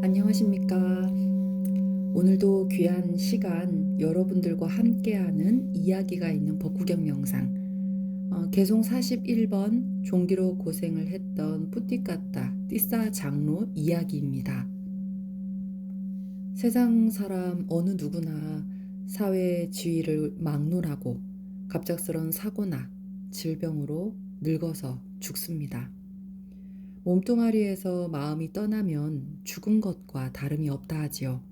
안녕하십니까. 오늘도 귀한 시간 여러분들과 함께하는 이야기가 있는 법구경 명상. 개송 41번 종기로 고생을 했던 뿌띠까따 띠싸 장로 이야기입니다. 세상 사람 어느 누구나 사회의 지위를 막론하고 갑작스런 사고나 질병으로 늙어서 죽습니다. 몸뚱아리에서 마음이 떠나면 죽은 것과 다름이 없다 하지요.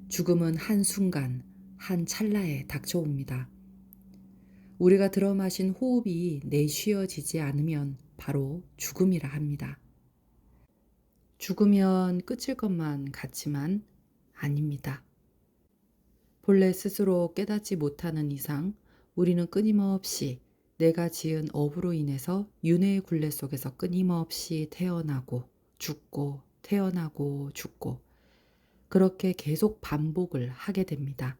죽음은 한순간, 한 찰나에 닥쳐옵니다. 우리가 들어 마신 호흡이 내쉬어지지 않으면 바로 죽음이라 합니다. 죽으면 끝일 것만 같지만 아닙니다. 본래 스스로 깨닫지 못하는 이상 우리는 끊임없이 내가 지은 업으로 인해서 윤회의 굴레 속에서 끊임없이 태어나고 죽고 태어나고 죽고 그렇게 계속 반복을 하게 됩니다.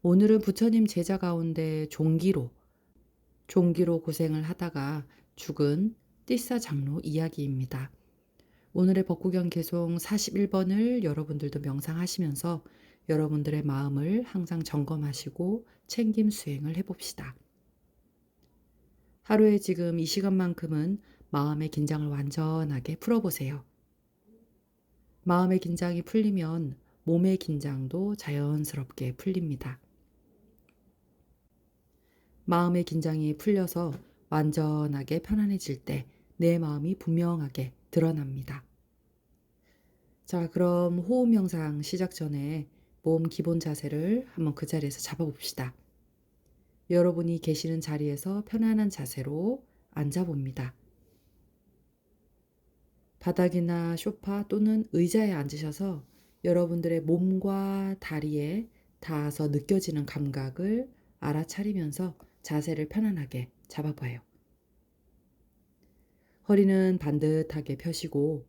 오늘은 부처님 제자 가운데 종기로 고생을 하다가 죽은 띠싸 장로 이야기입니다. 오늘의 법구경 개송 41번을 여러분들도 명상하시면서 여러분들의 마음을 항상 점검하시고 챙김 수행을 해봅시다. 하루에 지금 이 시간만큼은 마음의 긴장을 완전하게 풀어보세요. 마음의 긴장이 풀리면 몸의 긴장도 자연스럽게 풀립니다. 마음의 긴장이 풀려서 완전하게 편안해질 때 내 마음이 분명하게 드러납니다. 자, 그럼 호흡 명상 시작 전에 몸 기본 자세를 한번 그 자리에서 잡아봅시다. 여러분이 계시는 자리에서 편안한 자세로 앉아봅니다. 바닥이나 소파 또는 의자에 앉으셔서 여러분들의 몸과 다리에 닿아서 느껴지는 감각을 알아차리면서 자세를 편안하게 잡아봐요. 허리는 반듯하게 펴시고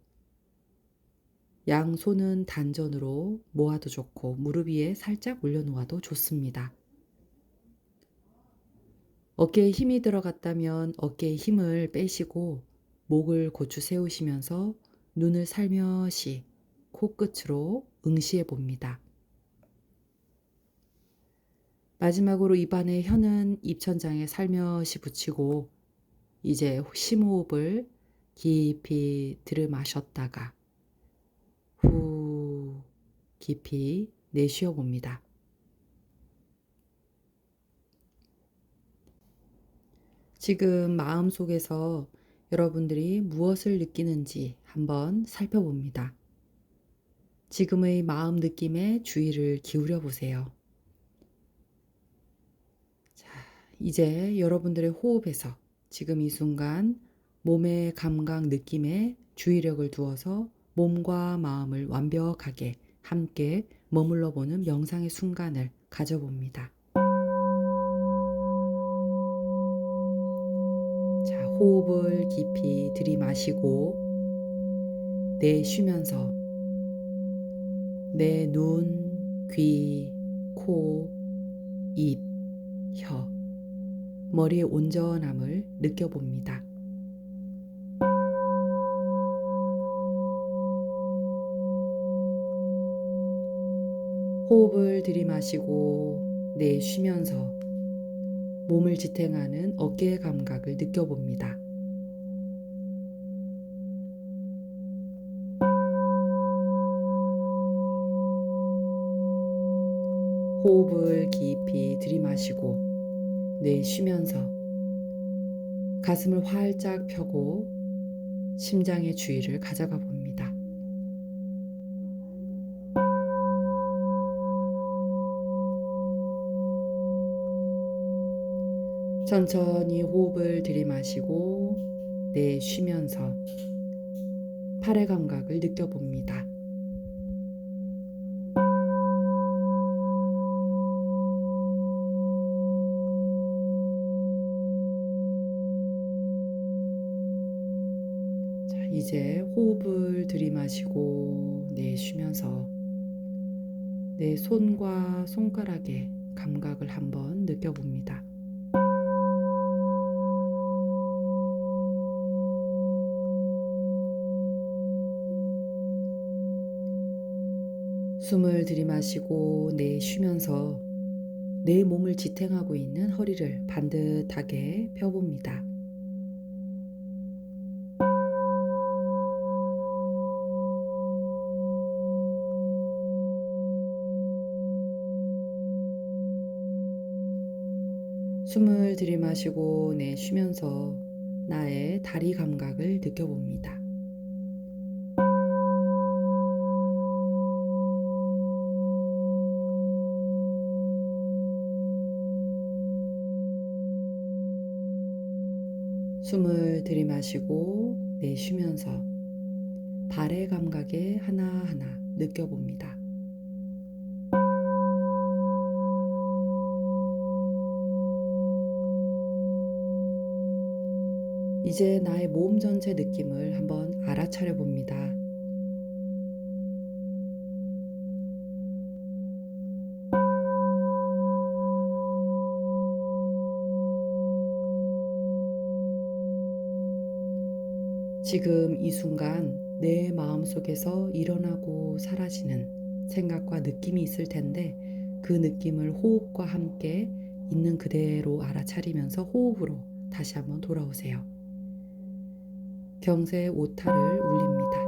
양손은 단전으로 모아도 좋고 무릎 위에 살짝 올려놓아도 좋습니다. 어깨에 힘이 들어갔다면 어깨에 힘을 빼시고 목을 고추 세우시면서 눈을 살며시 코끝으로 응시해 봅니다. 마지막으로 입안에 혀는 입천장에 살며시 붙이고 이제 심호흡을 깊이 들이마셨다가 후 깊이 내쉬어 봅니다. 지금 마음속에서 여러분들이 무엇을 느끼는지 한번 살펴봅니다. 지금의 마음 느낌에 주의를 기울여 보세요. 자, 이제 여러분들의 호흡에서 지금 이 순간 몸의 감각 느낌에 주의력을 두어서 몸과 마음을 완벽하게 함께 머물러 보는 명상의 순간을 가져봅니다. 자, 호흡을 깊이 들이마시고 내쉬면서 내 눈, 귀, 코, 입, 혀, 머리의 온전함을 느껴봅니다. 호흡을 들이마시고 내쉬면서 몸을 지탱하는 어깨의 감각을 느껴봅니다. 호흡을 깊이 들이마시고 내쉬면서 가슴을 활짝 펴고 심장의 주의를 가져가 봅니다. 천천히 호흡을 들이마시고 내쉬면서 팔의 감각을 느껴봅니다. 자, 이제 호흡을 들이마시고 내쉬면서 내 손과 손가락의 감각을 한번 느껴봅니다. 숨을 들이마시고 내쉬면서 내 몸을 지탱하고 있는 허리를 반듯하게 펴봅니다. 숨을 들이마시고 내쉬면서 나의 다리 감각을 느껴봅니다. 숨을 들이마시고 내쉬면서 발의 감각에 하나하나 느껴봅니다. 이제 나의 몸 전체 느낌을 한번 알아차려 봅니다. 지금 이 순간 내 마음속에서 일어나고 사라지는 생각과 느낌이 있을 텐데 그 느낌을 호흡과 함께 있는 그대로 알아차리면서 호흡으로 다시 한번 돌아오세요. 경세의 오타를 울립니다.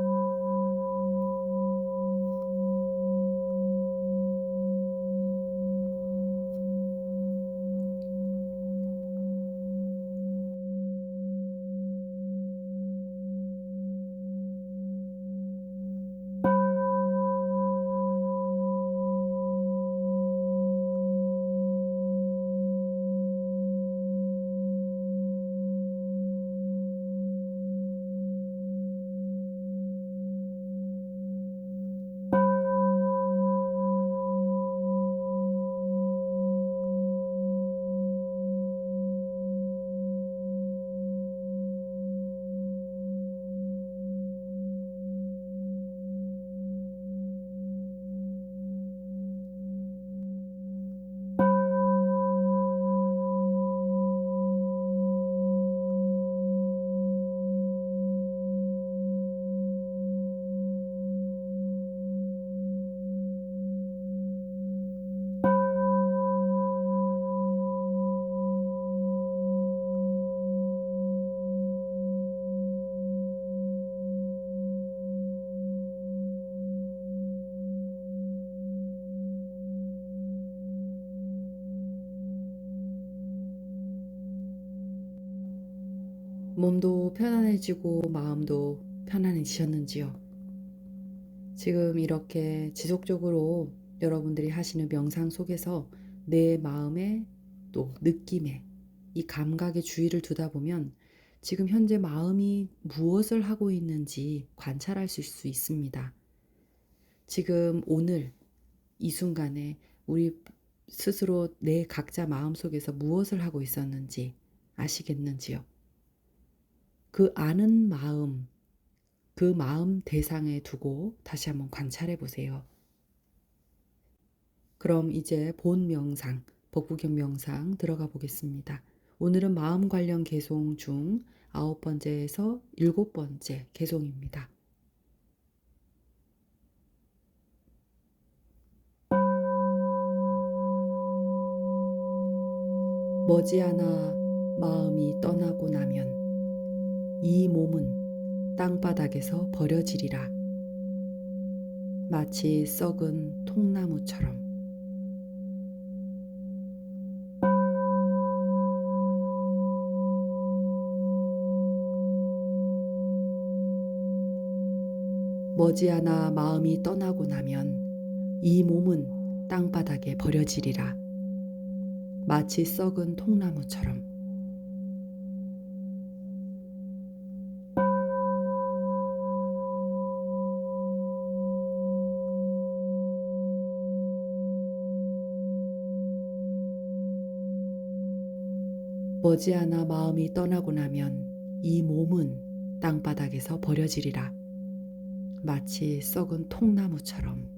몸도 편안해지고 마음도 편안해지셨는지요? 지금 이렇게 지속적으로 여러분들이 하시는 명상 속에서 내 마음에 또 느낌에 이 감각에 주의를 두다 보면 지금 현재 마음이 무엇을 하고 있는지 관찰할 수 있습니다. 지금 오늘 이 순간에 우리 스스로 내 각자 마음속에서 무엇을 하고 있었는지 아시겠는지요? 그 아는 마음, 그 마음 대상에 두고 다시 한번 관찰해 보세요. 그럼 이제 본 명상, 법구경 명상 들어가 보겠습니다. 오늘은 마음 관련 개송 중 9번째에서 7번째 개송입니다. 머지않아 마음이 떠나고 나면 이 몸은 땅바닥에서 버려지리라. 마치 썩은 통나무처럼. 머지않아 마음이 떠나고 나면 이 몸은 땅바닥에 버려지리라. 마치 썩은 통나무처럼. 머지않아 마음이 떠나고 나면 이 몸은 땅바닥에서 버려지리라. 마치 썩은 통나무처럼.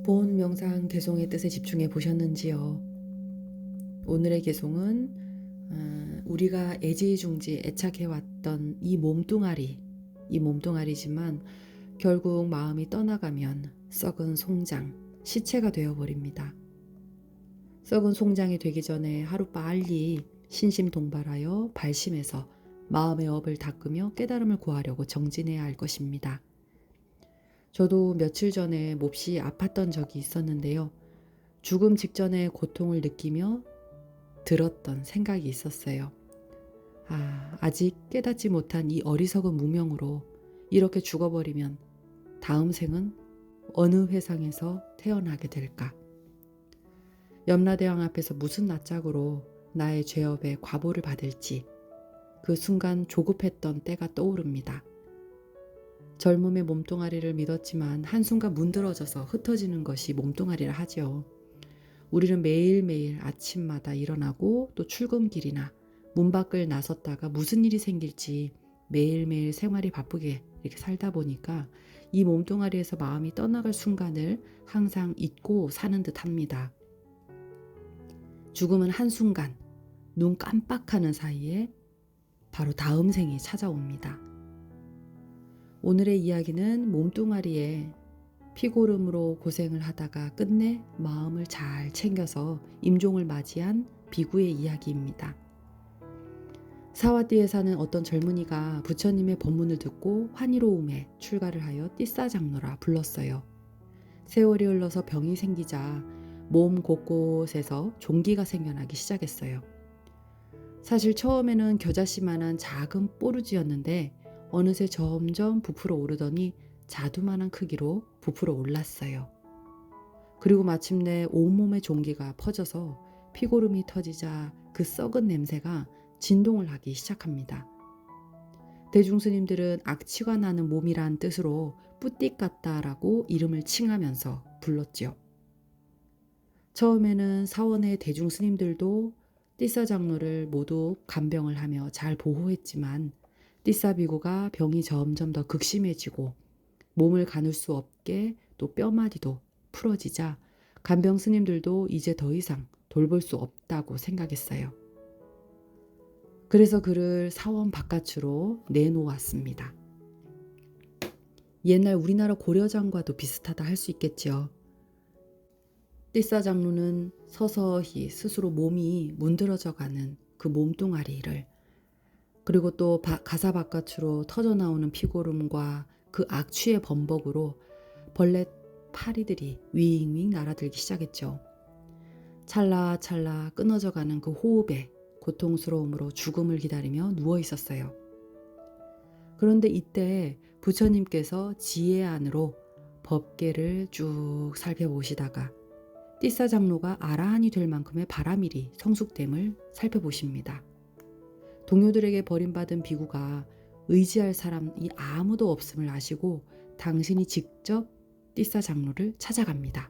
본 명상 개송의 뜻에 집중해 보셨는지요? 오늘의 개송은 우리가 애지중지 애착해왔던 이 몸뚱아리지만 결국 마음이 떠나가면 썩은 송장, 시체가 되어버립니다. 썩은 송장이 되기 전에 하루빨리 신심동발하여 발심해서 마음의 업을 닦으며 깨달음을 구하려고 정진해야 할 것입니다. 저도 며칠 전에 몹시 아팠던 적이 있었는데요. 죽음 직전의 고통을 느끼며 들었던 생각이 있었어요. 아직 깨닫지 못한 이 어리석은 무명으로 이렇게 죽어버리면 다음 생은 어느 회상에서 태어나게 될까? 염라대왕 앞에서 무슨 낯짝으로 나의 죄업에 과보를 받을지 그 순간 조급했던 때가 떠오릅니다. 젊음의 몸뚱아리를 믿었지만 한순간 문드러져서 흩어지는 것이 몸뚱아리라 하죠. 우리는 매일매일 아침마다 일어나고 또 출근길이나 문 밖을 나섰다가 무슨 일이 생길지 매일매일 생활이 바쁘게 이렇게 살다 보니까 이 몸뚱아리에서 마음이 떠나갈 순간을 항상 잊고 사는 듯 합니다. 죽음은 한순간 눈 깜빡하는 사이에 바로 다음 생이 찾아옵니다. 오늘의 이야기는 몸뚱아리에 피고름으로 고생을 하다가 끝내 마음을 잘 챙겨서 임종을 맞이한 비구의 이야기입니다. 사와띠에 사는 어떤 젊은이가 부처님의 법문을 듣고 환희로움에 출가를 하여 띠싸장로라 불렀어요. 세월이 흘러서 병이 생기자 몸 곳곳에서 종기가 생겨나기 시작했어요. 사실 처음에는 겨자씨만한 작은 뽀루지였는데 어느새 점점 부풀어 오르더니 자두만한 크기로 부풀어 올랐어요. 그리고 마침내 온몸에 종기가 퍼져서 피고름이 터지자 그 썩은 냄새가 진동을 하기 시작합니다. 대중스님들은 악취가 나는 몸이란 뜻으로 뿌띠 같다라고 이름을 칭하면서 불렀지요. 처음에는 사원의 대중스님들도 띠싸 장로를 모두 간병을 하며 잘 보호했지만 띠싸 비구가 병이 점점 더 극심해지고 몸을 가눌 수 없게 또 뼈마디도 풀어지자 간병 스님들도 이제 더 이상 돌볼 수 없다고 생각했어요. 그래서 그를 사원 바깥으로 내놓았습니다. 옛날 우리나라 고려장과도 비슷하다 할 수 있겠지요. 띠싸 장로는 서서히 스스로 몸이 문드러져가는 그 몸뚱아리를 그리고 또 가사 바깥으로 터져나오는 피고름과 그 악취의 범벅으로 벌레 파리들이 윙윙 날아들기 시작했죠. 찰나찰나 끊어져가는 그 호흡에 고통스러움으로 죽음을 기다리며 누워 있었어요. 그런데 이때 부처님께서 지혜 안으로 법계를 쭉 살펴보시다가 띠싸 장로가 아라한이 될 만큼의 바라밀이 성숙됨을 살펴보십니다. 동료들에게 버림받은 비구가 의지할 사람이 아무도 없음을 아시고 당신이 직접 띠싸 장로를 찾아갑니다.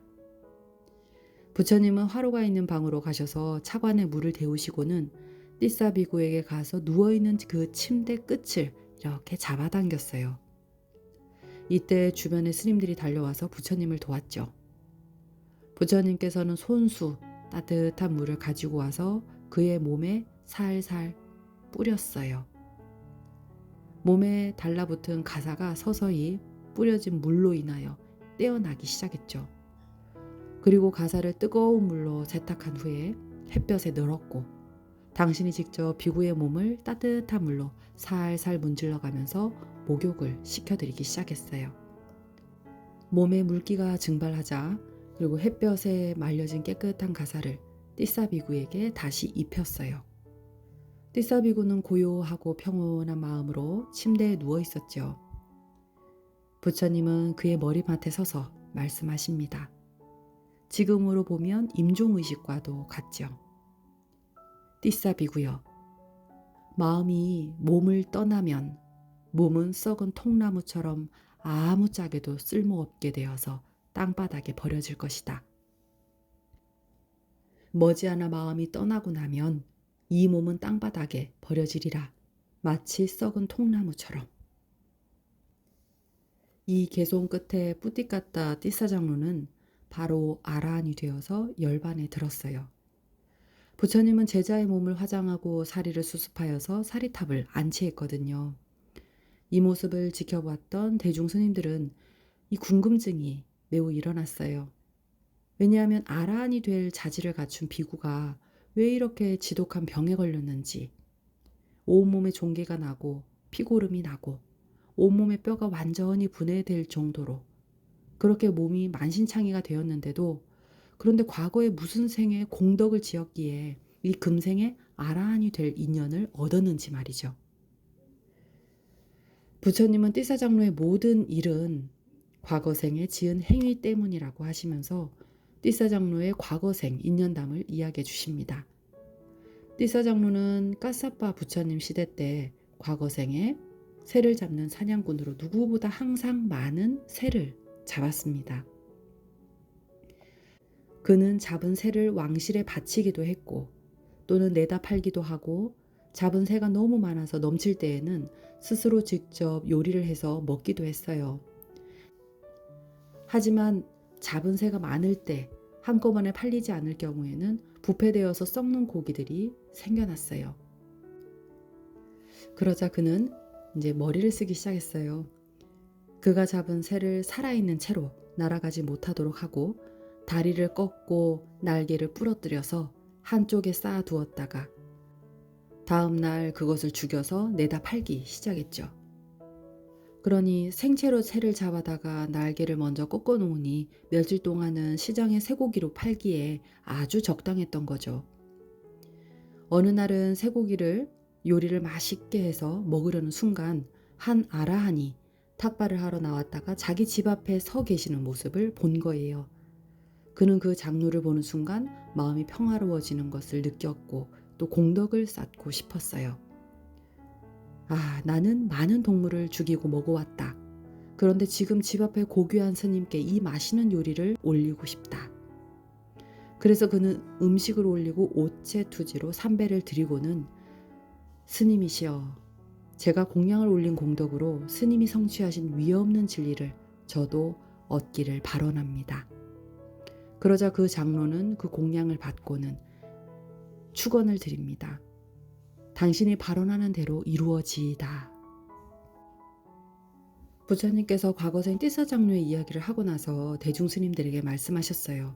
부처님은 화로가 있는 방으로 가셔서 차관에 물을 데우시고는 띠싸 비구에게 가서 누워있는 그 침대 끝을 이렇게 잡아당겼어요. 이때 주변의 스님들이 달려와서 부처님을 도왔죠. 부처님께서는 손수 따뜻한 물을 가지고 와서 그의 몸에 살살 뿌렸어요. 몸에 달라붙은 가사가 서서히 뿌려진 물로 인하여 떼어나기 시작했죠. 그리고 가사를 뜨거운 물로 세탁한 후에 햇볕에 널었고 당신이 직접 비구의 몸을 따뜻한 물로 살살 문질러 가면서 목욕을 시켜드리기 시작했어요. 몸에 물기가 증발하자 그리고 햇볕에 말려진 깨끗한 가사를 띠싸 비구에게 다시 입혔어요. 띠싸 비구는 고요하고 평온한 마음으로 침대에 누워 있었죠. 부처님은 그의 머리맡에 서서 말씀하십니다. 지금으로 보면 임종의식과도 같죠. 띠싸 비구여, 마음이 몸을 떠나면 몸은 썩은 통나무처럼 아무짝에도 쓸모없게 되어서 땅바닥에 버려질 것이다. 머지않아 마음이 떠나고 나면 이 몸은 땅바닥에 버려지리라. 마치 썩은 통나무처럼. 이 개송 끝에 뿌띠 같다 띠싸 장로는 바로 아라한이 되어서 열반에 들었어요. 부처님은 제자의 몸을 화장하고 사리를 수습하여서 사리탑을 안치했거든요. 이 모습을 지켜봤던 대중 스님들은 이 궁금증이 매우 일어났어요. 왜냐하면 아라한이 될 자질을 갖춘 비구가 왜 이렇게 지독한 병에 걸렸는지, 온몸에 종기가 나고 피고름이 나고 온몸의 뼈가 완전히 분해될 정도로 그렇게 몸이 만신창이가 되었는데도, 그런데 과거에 무슨 생에 공덕을 지었기에 이 금생에 아라한이 될 인연을 얻었는지 말이죠. 부처님은 띠사장로의 모든 일은 과거생에 지은 행위 때문이라고 하시면서 띠사장로의 과거생 인연담을 이야기해 주십니다. 띠사장로는 까사빠 부처님 시대 때 과거생에 새를 잡는 사냥꾼으로 누구보다 항상 많은 새를 잡았습니다. 그는 잡은 새를 왕실에 바치기도 했고 또는 내다 팔기도 하고, 잡은 새가 너무 많아서 넘칠 때에는 스스로 직접 요리를 해서 먹기도 했어요. 하지만 잡은 새가 많을 때 한꺼번에 팔리지 않을 경우에는 부패되어서 썩는 고기들이 생겨났어요. 그러자 그는 이제 머리를 쓰기 시작했어요. 그가 잡은 새를 살아있는 채로 날아가지 못하도록 하고 다리를 꺾고 날개를 부러뜨려서 한쪽에 쌓아두었다가 다음 날 그것을 죽여서 내다 팔기 시작했죠. 그러니 생채로 새를 잡아다가 날개를 먼저 꺾어 놓으니 며칠 동안은 시장에 쇠고기로 팔기에 아주 적당했던 거죠. 어느 날은 쇠고기를 요리를 맛있게 해서 먹으려는 순간 한 아라한이 탁발을 하러 나왔다가 자기 집 앞에 서 계시는 모습을 본 거예요. 그는 그 장로를 보는 순간 마음이 평화로워지는 것을 느꼈고 또 공덕을 쌓고 싶었어요. 아, 나는 많은 동물을 죽이고 먹어왔다. 그런데 지금 집 앞에 고귀한 스님께 이 맛있는 요리를 올리고 싶다. 그래서 그는 음식을 올리고 오체투지로 삼배를 드리고는, 스님이시여, 제가 공양을 올린 공덕으로 스님이 성취하신 위없는 진리를 저도 얻기를 발언합니다. 그러자 그 장로는 그 공양을 받고는 축원을 드립니다. 당신이 발언하는 대로 이루어지이다. 부처님께서 과거생 띠사장로의 이야기를 하고 나서 대중 스님들에게 말씀하셨어요.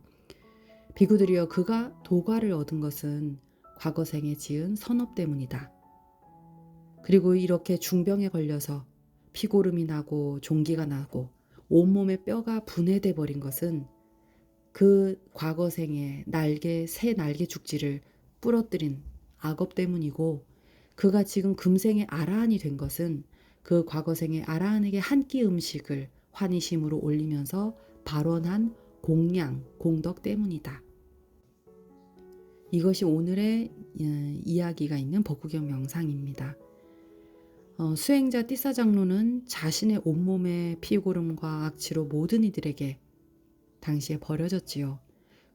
비구들이여, 그가 도과를 얻은 것은 과거생에 지은 선업 때문이다. 그리고 이렇게 중병에 걸려서 피고름이 나고 종기가 나고 온몸의 뼈가 분해돼 버린 것은 그 과거생의 새 날개 죽지를 부러뜨린 악업 때문이고, 그가 지금 금생의 아라한이 된 것은 그 과거생의 아라한에게 한 끼 음식을 환희심으로 올리면서 발언한 공양, 공덕 때문이다. 이것이 오늘의 이야기가 있는 법구경 명상입니다. 수행자 띠사장로는 자신의 온몸의 피고름과 악취로 모든 이들에게 당시에 버려졌지요.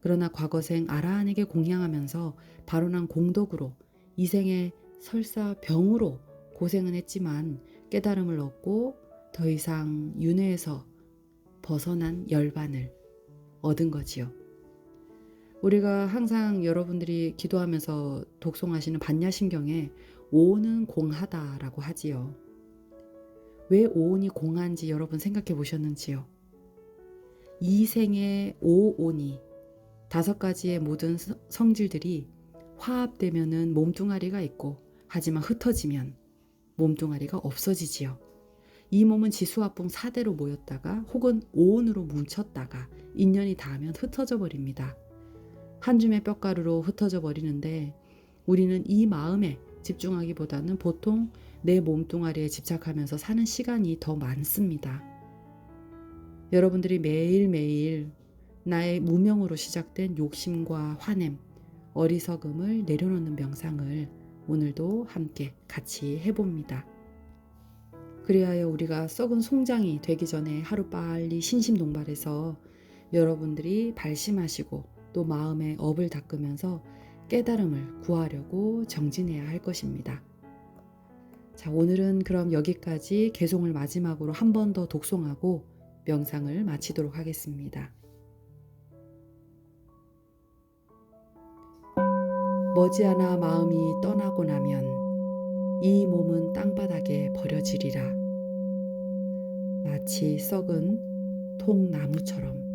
그러나 과거생 아라한에게 공양하면서 발언한 공덕으로 이 생에 설사 병으로 고생은 했지만 깨달음을 얻고 더 이상 윤회에서 벗어난 열반을 얻은 거지요. 우리가 항상 여러분들이 기도하면서 독송하시는 반야심경에 오온은 공하다라고 하지요. 왜 오온이 공한지 여러분 생각해 보셨는지요? 이 생의 오온이 5가지의 모든 성질들이 화합되면은 몸뚱아리가 있고, 하지만 흩어지면 몸뚱아리가 없어지지요. 이 몸은 지수화풍 4대로 모였다가 혹은 오온으로 뭉쳤다가 인연이 닿으면 흩어져 버립니다. 한 줌의 뼈가루로 흩어져 버리는데, 우리는 이 마음에 집중하기보다는 보통 내 몸뚱아리에 집착하면서 사는 시간이 더 많습니다. 여러분들이 매일매일 나의 무명으로 시작된 욕심과 화냄, 어리석음을 내려놓는 명상을 오늘도 함께 같이 해봅니다. 그리하여 우리가 썩은 송장이 되기 전에 하루빨리 신심동발해서 여러분들이 발심하시고 또 마음의 업을 닦으면서 깨달음을 구하려고 정진해야 할 것입니다. 자, 오늘은 그럼 여기까지 개송을 마지막으로 한 번 더 독송하고 명상을 마치도록 하겠습니다. 머지않아 마음이 떠나고 나면 이 몸은 땅바닥에 버려지리라. 마치 썩은 통나무처럼.